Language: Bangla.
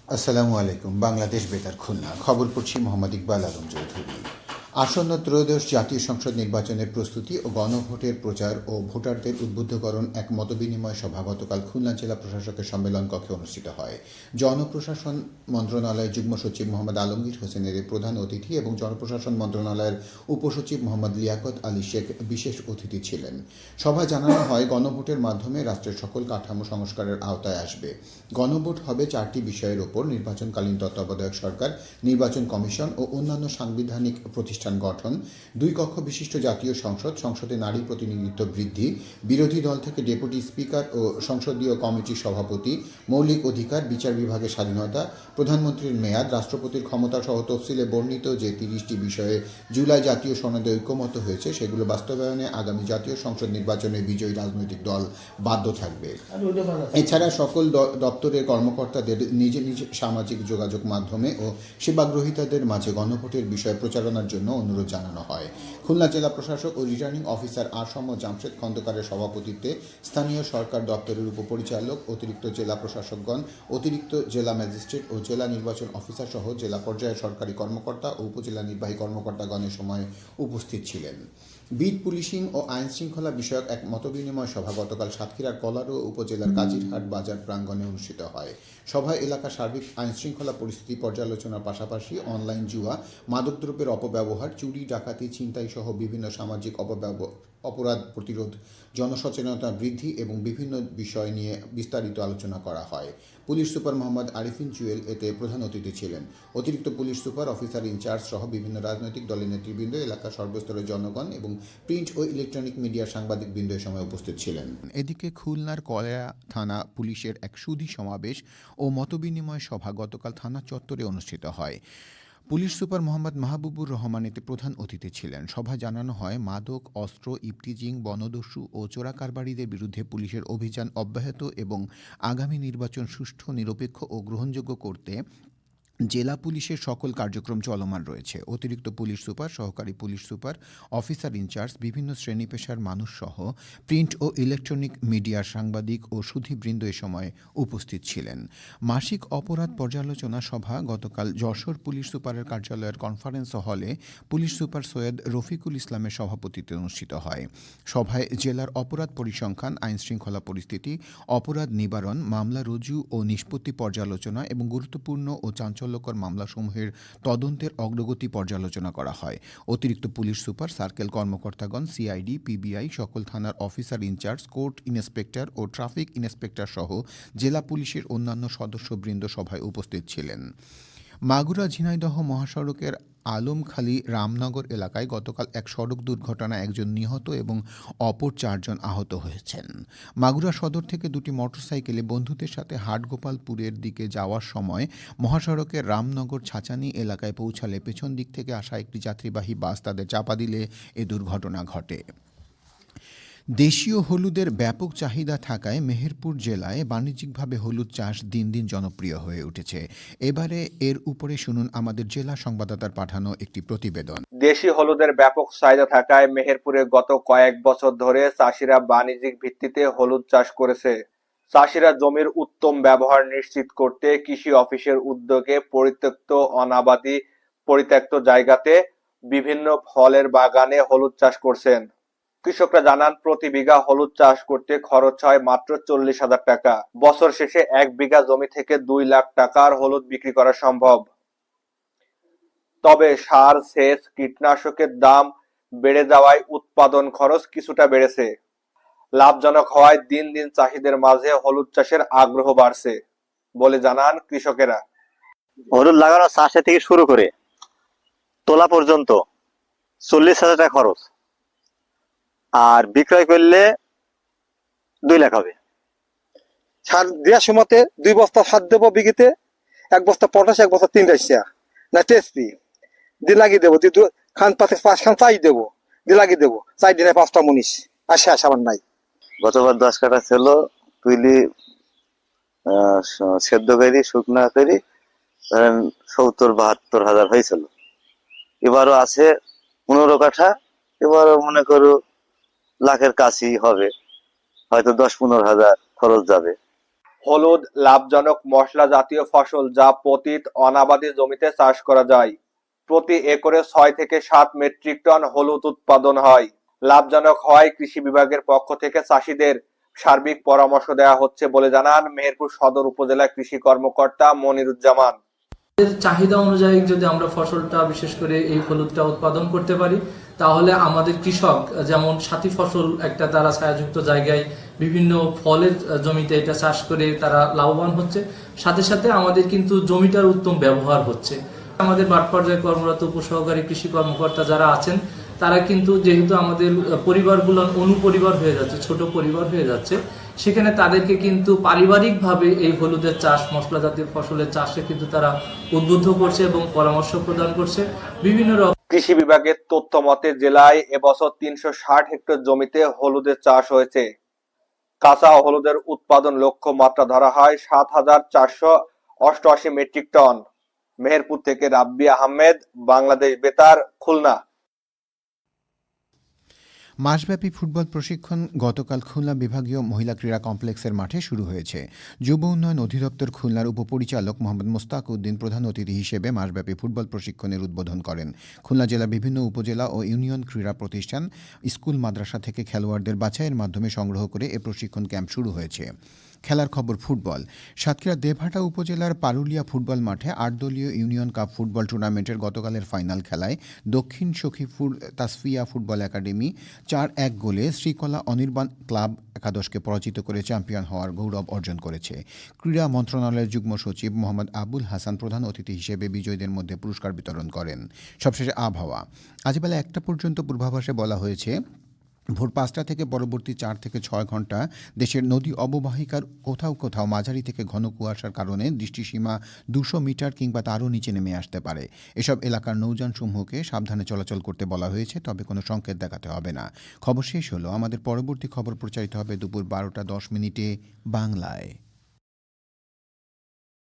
আসসালামু আলাইকুম। বাংলাদেশ বেতার খুলনা খবর পড়ছি মোহাম্মদ ইকবাল আলম চৌধুরী। আসন্ন ত্রয়োদশ জাতীয় সংসদ নির্বাচনের প্রস্তুতি ও গণভোটের প্রচার ও ভোটারদের উদ্বুদ্ধকরণ এক মতবিনিময় সভা গতকাল খুলনা জেলা প্রশাসকের সম্মেলন কক্ষে অনুষ্ঠিত হয়। জনপ্রশাসন মন্ত্রণালয়ের যুগ্ম সচিব মোহাম্মদ আলমগীর হোসেনের প্রধান অতিথি এবং জনপ্রশাসন মন্ত্রণালয়ের উপসচিব মোহাম্মদ লিয়াকত আলী শেখ বিশেষ অতিথি ছিলেন। সভায় জানানো হয়, গণভোটের মাধ্যমে রাষ্ট্রের সকল কাঠামো সংস্কারের আওতায় আসবে। গণভোট হবে 4টি বিষয়ের ওপর: নির্বাচনকালীন তত্ত্বাবধায়ক সরকার, নির্বাচন কমিশন ও অন্যান্য সাংবিধানিক প্রতিষ্ঠান গঠন, 2 কক্ষ বিশিষ্ট জাতীয় সংসদ, সংসদে নারী প্রতিনিধিত্ব বৃদ্ধি, বিরোধী দল থেকে ডেপুটি স্পিকার ও সংসদীয় কমিটির সভাপতি, মৌলিক অধিকার, বিচার বিভাগের স্বাধীনতা, প্রধানমন্ত্রীর মেয়াদ, রাষ্ট্রপতির ক্ষমতা সহ তফসিলে বর্ণিত যে 30টি বিষয়ে জুলাই জাতীয় সনদে ঐকমত্য হয়েছে সেগুলো বাস্তবায়নে আগামী জাতীয় সংসদ নির্বাচনে বিজয়ী রাজনৈতিক দল বাধ্য থাকবে। এছাড়া সকল দপ্তরের কর্মকর্তাদের নিজ নিজ সামাজিক যোগাযোগ মাধ্যমে ও সেবাগ্রহীতাদের মাঝে গণভোটের বিষয়ে প্রচারণার জন্য অনুরোধ জানানো হয়। খুলনা জেলা প্রশাসক ও রিটার্নিং অফিসার আসম জামশেদ খন্দকারের সভাপতিত্বে স্থানীয় সরকার দপ্তরের উপপরিচালক, অতিরিক্ত জেলা প্রশাসকগণ, অতিরিক্ত জেলা ম্যাজিস্ট্রেট ও জেলা নির্বাচন অফিসার সহ জেলা পর্যায়ের সরকারি কর্মকর্তা ও উপজেলা নির্বাহী কর্মকর্তাগণের সময় উপস্থিত ছিলেন। বিট পুলিশিং ও আইন শৃঙ্খলা বিষয়ক এক মতবিনিময় সভা গতকাল সাতক্ষীরার কলারো উপজেলার কাজিরহাট বাজার প্রাঙ্গণে অনুষ্ঠিত হয়। সভায় এলাকার সার্বিক আইন শৃঙ্খলা পরিস্থিতি পর্যালোচনার পাশাপাশি অনলাইন জুয়া, মাদকদ্রব্যের অপব্যবহার, চুরি, ডাকাতি, ছিনতাই সহ বিভিন্ন সামাজিক অপরাধ প্রতিরোধ, জনসচেতনতা বৃদ্ধি এবং বিভিন্ন বিষয় নিয়ে বিস্তারিত আলোচনা করা হয়। পুলিশ সুপার মোহাম্মদ আরিফিন জুয়েল এতে প্রধান অতিথি ছিলেন। অতিরিক্ত পুলিশ সুপার, অফিসার ইনচার্জ সহ বিভিন্ন রাজনৈতিক দলের নেতৃবৃন্দ, এলাকার সর্বস্তরের জনগণ এবং প্রিন্ট ও ইলেকট্রনিক মিডিয়ার সাংবাদিকবৃন্দ এ সময় উপস্থিত ছিলেন। এদিকে খুলনার কলেরা থানা পুলিশের এক সুধী সমাবেশ ও মতবিনিময় সভা গতকাল থানা চত্বরে অনুষ্ঠিত হয়। পুলিশ সুপার মোহাম্মদ মাহবুবুর রহমান এতে প্রধান অতিথি ছিলেন। সভায় জানানো হয়, মাদক, অস্ত্র, ইফটিজিং, বনদস্যু ও চোরাকারবারিদের বিরুদ্ধে পুলিশের অভিযান অব্যাহত এবং আগামী নির্বাচন সুষ্ঠু, নিরপেক্ষ ও গ্রহণযোগ্য করতে জেলা পুলিশের সকল কার্যক্রম চলমান রয়েছে। অতিরিক্ত পুলিশ সুপার, সহকারী পুলিশ সুপার, অফিসার ইনচার্জ, বিভিন্ন শ্রেণী পেশার মানুষ সহ প্রিন্ট ও ইলেকট্রনিক মিডিয়ার সাংবাদিক ও সুধীবৃন্দ এ সময় উপস্থিত ছিলেন। মাসিক অপরাধ পর্যালোচনা সভা গতকাল যশোর পুলিশ সুপারের কার্যালয়ের কনফারেন্স হলে পুলিশ সুপার সৈয়দ রফিকুল ইসলামের সভাপতিত্বে অনুষ্ঠিত হয়। সভায় জেলার অপরাধ পরিসংখ্যান, আইন শৃঙ্খলা পরিস্থিতি, অপরাধ নিবারণ, মামলা রুজু ও নিষ্পত্তি পর্যালোচনা এবং গুরুত্বপূর্ণ ও চাঞ্চল্যকর মামলাসমূহের তদন্তের অগ্রগতি পর্যালোচনা করা হয়। অতিরিক্ত পুলিশ সুপার, সার্কেল কর্মকর্তাগণ, সিআইডি, পিবিআই, সকল থানার অফিসার ইনচার্জ, কোর্ট ইন্সপেক্টর ও ট্রাফিক ইন্সপেক্টর সহ জেলা পুলিশের অন্যান্য সদস্যবৃন্দ সভায় উপস্থিত ছিলেন। মাগুরা ঝিনাইদহ মহাসড়কের আলমখালী রামনগর এলাকায় গতকাল এক সড়ক দুর্ঘটনায় একজন নিহত এবং অপর 4 জন আহত হয়েছেন। মাগুরা সদর থেকে 2টি মোটরসাইকেলে বন্ধুদের সাথে হাটগোপালপুরের দিকে যাওয়ার সময় মহাসড়কের রামনগর ছাচানি এলাকায় পৌঁছালে পেছন দিক থেকে আসা একটি যাত্রীবাহী বাস তাদের চাপা দিলে এ দুর্ঘটনা ঘটে। দেশীয় হলুদের ব্যাপক চাহিদা থাকায় মেহেরপুর জেলায় বাণিজ্যিকভাবে হলুদ চাষ দিন দিন জনপ্রিয় হয়ে উঠেছে। এবারে এর উপরে শুনুন আমাদের জেলা সংবাদদাতার পাঠানো একটি প্রতিবেদন। দেশি হলুদের ব্যাপক চাহিদা থাকায় মেহেরপুরে গত কয়েক বছর ধরে চাষিরা বাণিজ্যিক ভিত্তিতে হলুদ চাষ করেছে। চাষিরা জমির উত্তম ব্যবহার নিশ্চিত করতে কৃষি অফিসের উদ্যোগে পরিত্যক্ত জায়গাতে বিভিন্ন ফলের বাগানে হলুদ চাষ করছেন। কৃষকরা জানান, প্রতি বিঘা হলুদ চাষ করতে খরচ হয় মাত্র 40,000 টাকা। বছর শেষে 1 বিঘা জমি থেকে 2 লাখ টাকার হলুদ বিক্রি করা সম্ভব। তবে সার, সেচ, কীটনাশকের দাম বেড়ে যাওয়ায় উৎপাদন খরচ কিছুটা বেড়েছে। লাভজনক হওয়ায় দিন দিন চাষিদের মাঝে হলুদ চাষের আগ্রহ বাড়ছে বলে জানান কৃষকেরা। হলুদ লাগানো চাষে থেকে শুরু করে তোলা পর্যন্ত 40,000 টাকা খরচ, আর বিক্রয় করলে 2 লাখ হবে। সার দেওয়ার সময়তে 2 বস্তা সার দেবো বিঘিতে, 1 বস্তা পটাশ, 1 বস্তা 3 রাইসা না টেস্টি দিয়ে লাগিয়ে দেবো। খান পাতে 5 খান চাই দেবো, দিয়ে লাগিয়ে দেবো। 4 দিনে 5টা মুনিশ আর শেষ আমার নাই। গতবার 10 কাঠা ছিল, তুইলি সেদ্ধ করি, শুকনা করি, ধরেন 70-72 হাজার হয়েছিল। এবারও আছে 15 কাঠা, এবারও মনে করো লাখের কাছেই হবে, হয়তো 10-15 হাজার খরচ যাবে। হলুদ লাভজনক মশলা জাতীয় ফসল যা পতিত অনাবাদি জমিতে চাষ করা যায়। প্রতি একরে 6 থেকে 7 মেট্রিক টন হলুদ উৎপাদন হয়। লাভজনক হয় কৃষি বিভাগের পক্ষ থেকে চাষিদের সার্বিক পরামর্শ দেওয়া হচ্ছে বলে জানান মেহেরপুর সদর উপজেলা কৃষি কর্মকর্তা মনিরুজ্জামান। চাহিদা অনুযায়ী যদি আমরা ফসলটা বিশেষ করে এই হলুদটা উৎপাদন করতে পারি তাহলে আমাদের কৃষক যেমন সাথী ফসল একটা তারা ছায়াযুক্ত জায়গায় বিভিন্ন ফলের জমিতে এটা চাষ করে তারা লাভবান হচ্ছে, সাথে সাথে আমাদের কিন্তু জমিটার উত্তম ব্যবহার হচ্ছে। আমাদের মাঠ পর্যায়ে কর্মরত উপসহকারী কৃষি কর্মকর্তা যারা আছেন তারা কিন্তু যেহেতু আমাদের পরিবারগুলো অনুপরিবার হয়ে যাচ্ছে, ছোট পরিবার হয়ে যাচ্ছে, সেখানে তাদেরকে কিন্তু পারিবারিকভাবে এই হলুদের চাষ মশলা জাতীয় ফসলের চাষে কিন্তু তারা উদ্বুদ্ধ করছে এবং পরামর্শ প্রদান করছে। বিভিন্ন কৃষি বিভাগের তথ্য মতে জেলায় এবছর 360 হেক্টর জমিতে হলুদের চাষ হয়েছে। কাঁচা হলুদের উৎপাদন লক্ষ্য মাত্রা ধরা হয় 7,488 মেট্রিক টন। মেহেরপুর থেকে রাব্বি আহমেদ, বাংলাদেশ বেতার, খুলনা। মাসব্যাপী ফুটবল প্রশিক্ষণ গতকাল খুলনা বিভাগীয় মহিলা ক্রীড়া কমপ্লেক্সের মাঠে শুরু হয়েছে। যুব উন্নয়ন অধিদপ্তর খুলনার উপপরিচালক মোহাম্মদ মোস্তাক উদ্দিন প্রধান অতিথি হিসেবে মাসব্যাপী ফুটবল প্রশিক্ষণের উদ্বোধন করেন। খুলনা জেলার বিভিন্ন উপজেলা ও ইউনিয়ন ক্রীড়া প্রতিষ্ঠান, স্কুল, মাদ্রাসা থেকে খেলোয়াড়দের বাছাইয়ের মাধ্যমে সংগ্রহ করে এ প্রশিক্ষণ ক্যাম্প শুরু হয়েছে। খেলার খবর ফুটবল। সাতক্ষীরা দেবহাটা উপজেলার পারুলিয়া ফুটবল মাঠে 8 দলীয় ইউনিয়ন কাপ ফুটবল টুর্নামেন্টের গতকালের ফাইনাল খেলায় দক্ষিণ সখীপুর তাসফিয়া ফুটবল একাডেমি 4-1 গোলে শ্রীকলা অনির্বাণ ক্লাব একাদশকে পরাজিত করে চ্যাম্পিয়ন হওয়ার গৌরব অর্জন করেছে। ক্রীড়া মন্ত্রণালয়ের যুগ্ম সচিব মোহাম্মদ আবুল হাসান প্রধান অতিথি হিসেবে বিজয়ীদের মধ্যে পুরস্কার বিতরণ করেন। সবশেষে আবহাওয়া। আজ বেলা 1টা পর্যন্ত পূর্বাভাসে বলা হয়েছে ভোর 5টা থেকে পরবর্তী 4 থেকে 6 ঘন্টা দেশের নদী অববাহিকার কোথাও কোথাও মাঝারি থেকে ঘন কুয়াশার কারণে দৃষ্টিসীমা 200 মিটার কিংবা তারও নিচে নেমে আসতে পারে। এসব এলাকার নৌযানসমূহকে সাবধানে চলাচল করতে বলা হয়েছে, তবে কোনো সংকেত দেখাতে হবে না। খবর শেষ হলো। আমাদের পরবর্তী খবর প্রচারিত হবে দুপুর 12টা 10 মিনিটে বাংলায়।